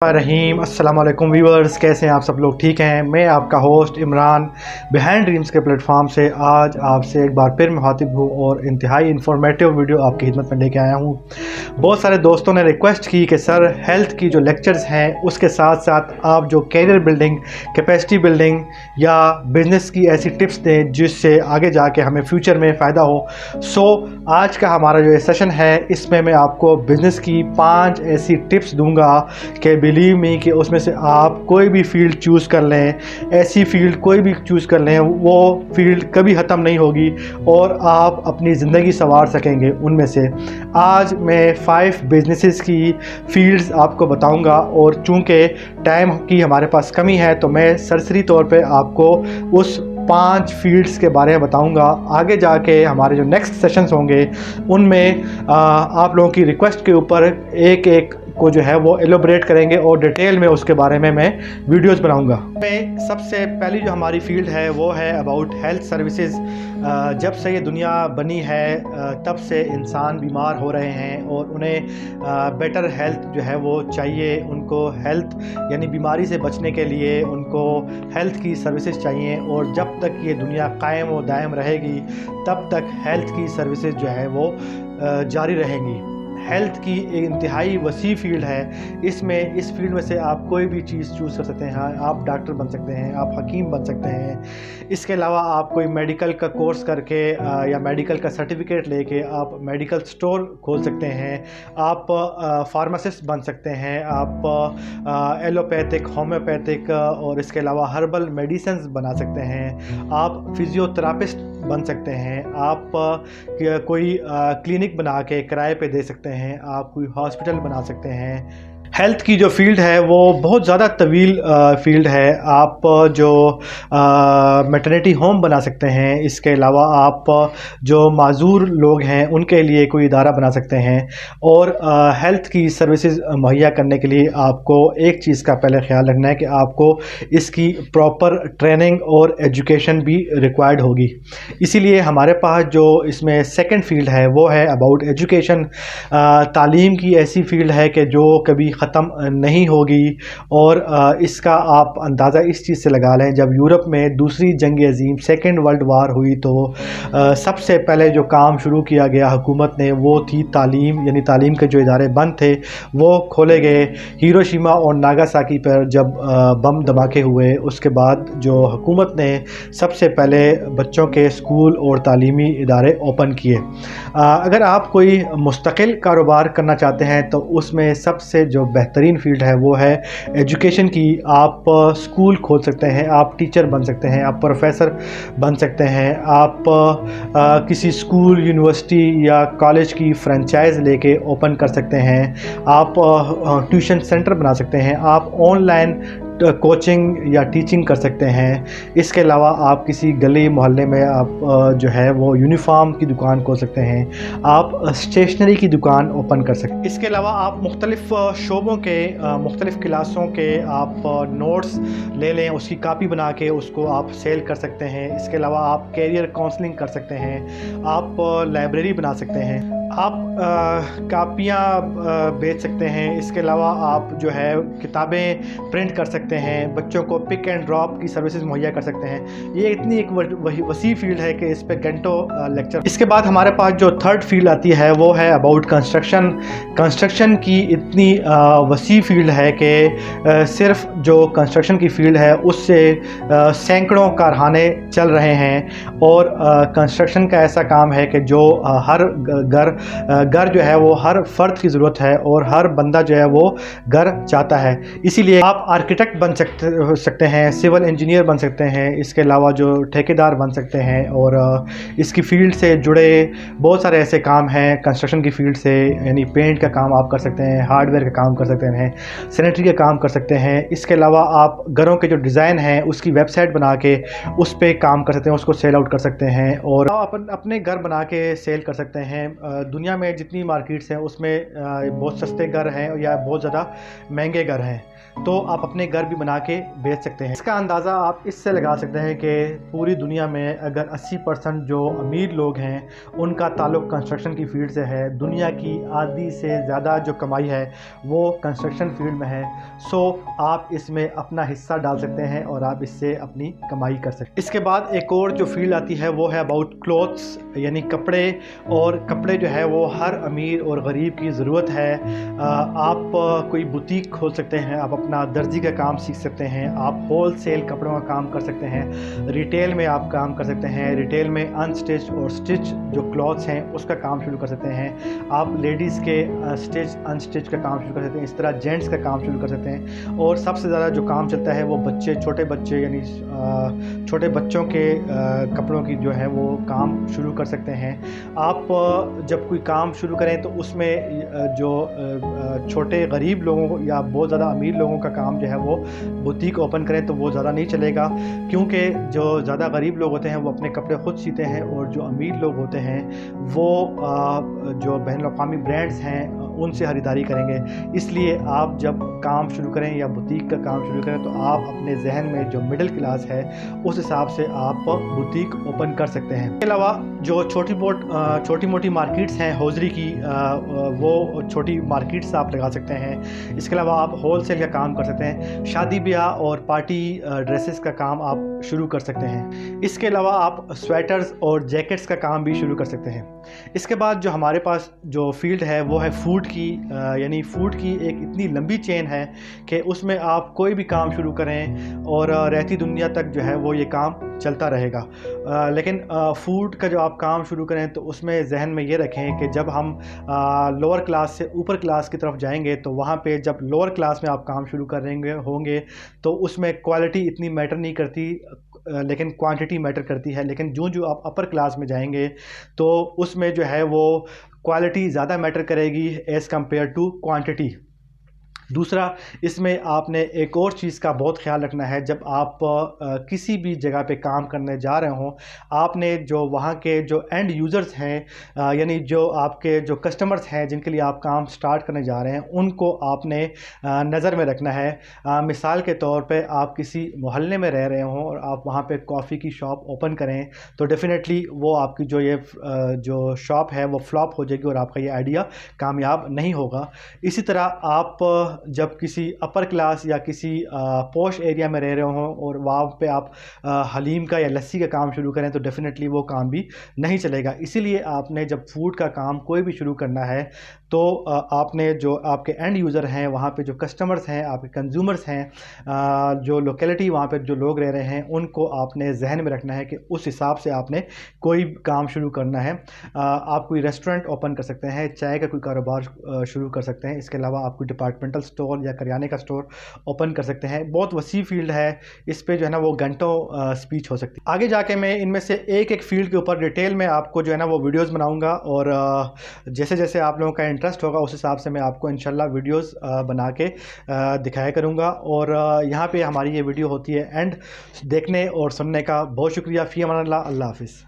रहीम अस्सलाम वालेकुम व्यूअर्स, कैसे हैं आप सब लोग? ठीक हैं। मैं आपका होस्ट इमरान बिहाइंड ड्रीम्स के प्लेटफॉर्म से आज आपसे एक बार फिर मुखातिब हूँ और इंतहाई इन्फॉर्मेटिव वीडियो आपकी खिदमत में लेके आया हूँ। बहुत सारे दोस्तों ने रिक्वेस्ट की कि सर हेल्थ की जो लेक्चर्स हैं उसके साथ साथ आप जो कैरियर बिल्डिंग, कैपेसिटी बिल्डिंग या बिज़नेस की ऐसी टिप्स दें जिससे आगे जाके हमें फ्यूचर में फ़ायदा हो। आज का हमारा जो सेशन है इसमें मैं आपको बिज़नेस की 5 ऐसी टिप्स दूंगा कि बिलीव मी कि उसमें से आप कोई भी फील्ड चूज़ कर लें, ऐसी फील्ड कोई भी चूज़ कर लें, वो फील्ड कभी ख़त्म नहीं होगी और आप अपनी ज़िंदगी संवार सकेंगे उनमें से। आज मैं 5 बिजनेसेस की फील्ड्स आपको बताऊंगा और चूँकि टाइम की हमारे पास कमी है तो मैं सरसरी तौर पे आपको उस 5 फील्ड्स के बारे में बताऊंगा। आगे जाके हमारे जो नेक्स्ट सेशंस होंगे उनमें आप लोगों की रिक्वेस्ट के ऊपर एक एक को जो है वो एलोबरेट करेंगे और डिटेल में उसके बारे में मैं वीडियोस बनाऊंगा। मैं सबसे पहली जो हमारी फील्ड है वो है अबाउट हेल्थ सर्विसेज। जब से ये दुनिया बनी है तब से इंसान बीमार हो रहे हैं और उन्हें बेटर हेल्थ जो है वो चाहिए। उनको हेल्थ यानी बीमारी से बचने के लिए उनको हेल्थ की सर्विसेज चाहिए और जब तक ये दुनिया कायम व दायम रहेगी तब तक हेल्थ की सर्विसेज जो है वो जारी रहेंगी। हेल्थ की एक इंतहाई वसी फील्ड है। इस फील्ड में से आप कोई भी चीज़ चूज़ कर सकते हैं। आप डॉक्टर बन सकते हैं, आप हकीम बन सकते हैं। इसके अलावा आप कोई मेडिकल का कोर्स करके या मेडिकल का सर्टिफिकेट लेके आप मेडिकल स्टोर खोल सकते हैं। आप फार्मासिस्ट बन सकते हैं। आप एलोपैथिक, होम्योपैथिक और इसके अलावा हर्बल मेडिसिन्स बना सकते हैं। आप फिजियोथेरापिस्ट बन सकते हैं। आप कोई क्लिनिक बना के किराए पे दे सकते हैं। आप कोई हॉस्पिटल बना सकते हैं। हेल्थ की जो फील्ड है वो बहुत ज़्यादा तवील फील्ड है। आप जो मैटरनिटी होम बना सकते हैं। इसके अलावा आप जो माजूर लोग हैं उनके लिए कोई इदारा बना सकते हैं और हेल्थ की सर्विसेज मुहैया करने के लिए आपको एक चीज़ का पहले ख्याल रखना है कि आपको इसकी प्रॉपर ट्रेनिंग और एजुकेशन भी रिक्वायर्ड होगी। इसीलिए हमारे पास जो इसमें सेकंड फील्ड है वो है अबाउट एजुकेशन। तालीम की ऐसी फील्ड है कि जो कभी ख़त्म नहीं होगी और इसका आप अंदाज़ा इस चीज़ से लगा लें, जब यूरोप में दूसरी जंग अज़ीम सेकेंड वर्ल्ड वार हुई तो सबसे पहले जो काम शुरू किया गया हुकूमत ने वो थी तालीम, यानी तालीम के जो इदारे बंद थे वो खोले गए। हिरोशिमा और नागासाकी पर जब बम धमाके हुए उसके बाद जो हुकूमत ने सबसे पहले बच्चों के स्कूल और तालीमी इदारे ओपन किए। अगर आप कोई मुस्तकिल कारोबार करना चाहते हैं तो उसमें सबसे जो बेहतरीन फील्ड है वो है एजुकेशन की। आप स्कूल खोल सकते हैं, आप टीचर बन सकते हैं, आप प्रोफेसर बन सकते हैं। आप किसी स्कूल, यूनिवर्सिटी या कॉलेज की फ्रेंचाइज लेके ओपन कर सकते हैं। आप ट्यूशन सेंटर बना सकते हैं। आप ऑनलाइन कोचिंग या टीचिंग कर सकते हैं। इसके अलावा आप किसी गली मोहल्ले में आप जो है वो यूनिफॉर्म की दुकान खोल सकते हैं। आप स्टेशनरी की दुकान ओपन कर सकते हैं। इसके अलावा आप मुख्तलिफ़ शोबों के मुख्तलिफ़ क्लासों के आप नोट्स ले लें, उसकी कापी बना के उसको आप सेल कर सकते हैं। इसके अलावा आप कैरियर काउंसलिंग कर सकते हैं। आप लाइब्रेरी बना सकते हैं। आप कापियाँ बेच सकते हैं। इसके अलावा आप जो है किताबें प्रिंट कर सकते हैं। बच्चों को पिक एंड ड्रॉप की सर्विसेज मुहैया कर सकते हैं। ये इतनी एक वसी फील्ड है कि इस पे घंटों लेक्चर। इसके बाद हमारे पास जो थर्ड फील्ड आती है वो है अबाउट कंस्ट्रक्शन। कंस्ट्रक्शन की इतनी वसी फील्ड है कि सिर्फ जो कंस्ट्रक्शन की फील्ड है उससे सैकड़ों कारखाने चल रहे हैं और कंस्ट्रक्शन का ऐसा काम है कि जो हर घर जो है वो हर फर्द की ज़रूरत है और हर बंदा जो है वो घर चाहता है। इसीलिए आप आर्किटेक्ट बन सकते हैं, सिविल इंजीनियर बन सकते हैं। इसके अलावा जो ठेकेदार बन सकते हैं और इसकी फील्ड से जुड़े बहुत सारे ऐसे काम हैं कंस्ट्रक्शन की फील्ड से, यानी पेंट का काम आप कर सकते हैं, हार्डवेयर का काम कर सकते हैं, सैनिटरी का काम कर सकते हैं। इसके अलावा आप घरों के जो डिज़ाइन हैं उसकी वेबसाइट बना के उस पर काम कर सकते हैं, उसको सेल आउट कर सकते हैं और आप अपने घर बना के सेल कर सकते हैं। दुनिया में जितनी मार्केट्स हैं उसमें बहुत सस्ते घर हैं या बहुत ज़्यादा महंगे घर हैं। تو आप अपने घर भी बना के बेच सकते हैं। इसका अंदाज़ा आप इससे लगा सकते हैं कि पूरी दुनिया में अगर 80% जो अमीर लोग हैं उनका ताल्लुक़ कंस्ट्रक्शन की फ़ील्ड से है, दुनिया की आधी से ज़्यादा जो कमाई है वो कंस्ट्रक्शन फील्ड में है। सो आप इसमें अपना हिस्सा डाल सकते हैं और आप इससे अपनी कमाई कर सकते हैं। इसके बाद एक और जो फील्ड आती है वो है अबाउट क्लोथ्स, यानी कपड़े। और कपड़े जो है वो हर अमीर और गरीब की ज़रूरत है। आप कोई बुटीक खोल सकते हैं, आप अपना दर्जी का काम सीख सकते हैं, आप होल सेल कपड़ों का काम कर सकते हैं, रिटेल में आप काम कर सकते हैं, रिटेल में अनस्टिच और स्टिच जो क्लॉथ्स हैं उसका काम शुरू कर सकते हैं, आप लेडीज़ के स्टिच अनस्टिच का काम शुरू कर सकते हैं, इस तरह जेंट्स का काम शुरू कर सकते हैं। और सबसे ज़्यादा जो काम चलता है वो बच्चे, छोटे बच्चे यानी छोटे बच्चों के कपड़ों की जो है वो काम शुरू कर सकते हैं। आप जब कोई काम शुरू करें तो उसमें जो छोटे गरीब लोगों या बहुत ज़्यादा अमीर लोगों का काम जो है वो बुटीक ओपन करें तो वो ज़्यादा नहीं चलेगा, क्योंकि जो ज़्यादा गरीब लोग होते हैं वो अपने कपड़े ख़ुद सीते हैं और जो अमीर लोग होते हैं वो जो बैनुल-अक़वामी ब्रांड्स हैं उनसे ख़रीदारी करेंगे। इसलिए आप जब काम शुरू करें या बुटीक का काम शुरू करें तो आप अपने जहन में जो मिडिल क्लास है उस हिसाब से आप बुटीक ओपन कर सकते हैं। इसके अलावा जो छोटी मोटी मार्केट्स हैं हौजरी की, वो छोटी मार्केट्स आप लगा सकते हैं। इसके अलावा आप होल सेल का काम कर सकते हैं, शादी ब्याह और पार्टी ड्रेसेस का काम आप शुरू कर सकते हैं। इसके अलावा आप स्वेटर्स और जैकेट्स का काम भी शुरू कर सकते हैं। इसके बाद जो हमारे पास जो फील्ड है वो है फ़ूड की, यानी फ़ूड की एक इतनी लंबी चेन है कि उसमें आप कोई भी काम शुरू करें और रहती दुनिया तक जो है वो ये काम चलता रहेगा। लेकिन फ़ूड का जो आप काम शुरू करें तो उसमें जहन में ये रखें कि जब हम लोअर क्लास से ऊपर क्लास की तरफ जाएंगे तो वहाँ पे जब लोअर क्लास में आप काम शुरू करेंगे होंगे तो उसमें क्वालिटी इतनी मैटर नहीं करती, लेकिन क्वांटिटी मैटर करती है। लेकिन जो आप अपर क्लास में जाएंगे तो उसमें जो है वो क्वालिटी ज़्यादा मैटर करेगी एज़ कम्पेयर टू क्वांटिटी। दूसरा, इसमें आपने एक और चीज़ का बहुत ख्याल रखना है, जब आप किसी भी जगह पे काम करने जा रहे हों, आपने जो वहाँ के जो एंड यूज़र्स हैं यानी जो आपके जो कस्टमर्स हैं जिनके लिए आप काम स्टार्ट करने जा रहे हैं उनको आपने नज़र में रखना है। मिसाल के तौर पे आप किसी मोहल्ले में रह रहे हों और आप वहाँ पे कॉफ़ी की शॉप ओपन करें तो डेफ़िनेटली वो आपकी जो शॉप है वो फ्लॉप हो जाएगी और आपका ये आइडिया कामयाब नहीं होगा। इसी तरह आप जब किसी अपर क्लास या किसी पॉश एरिया में रह रहे हों और वहाँ पे आप हलीम का या लस्सी का काम शुरू करें तो डेफ़िनेटली वो काम भी नहीं चलेगा। इसीलिए आपने जब फूड का काम कोई भी शुरू करना है तो आपने जो आपके एंड यूज़र हैं, वहाँ पे जो कस्टमर्स हैं, आपके कंज्यूमर्स हैं, जो लोकेलिटी वहाँ पे जो लोग रह रहे हैं उनको आपने जहन में रखना है कि उस हिसाब से आपने कोई काम शुरू करना है। आप कोई रेस्टोरेंट ओपन कर सकते हैं, चाय का कोई कारोबार शुरू कर सकते हैं। इसके अलावा आप कोई डिपार्टमेंटल स्टोर या करियाने का स्टोर ओपन कर सकते हैं। बहुत वसी फील्ड है, इस पे जो है ना वो घंटों स्पीच हो सकती है। आगे जाके मैं इनमें से एक फील्ड के ऊपर डिटेल में आपको जो है ना वो वीडियोस बनाऊंगा और जैसे जैसे आप लोगों का इंटरेस्ट होगा उस हिसाब से मैं आपको इंशाल्लाह वीडियोस बना के दिखाया करूंगा। और यहाँ पे हमारी ये वीडियो होती है एंड देखने और सुनने का बहुत शुक्रिया। फ़ी अमान अल्लाह, अल्लाह हाफ़िज़।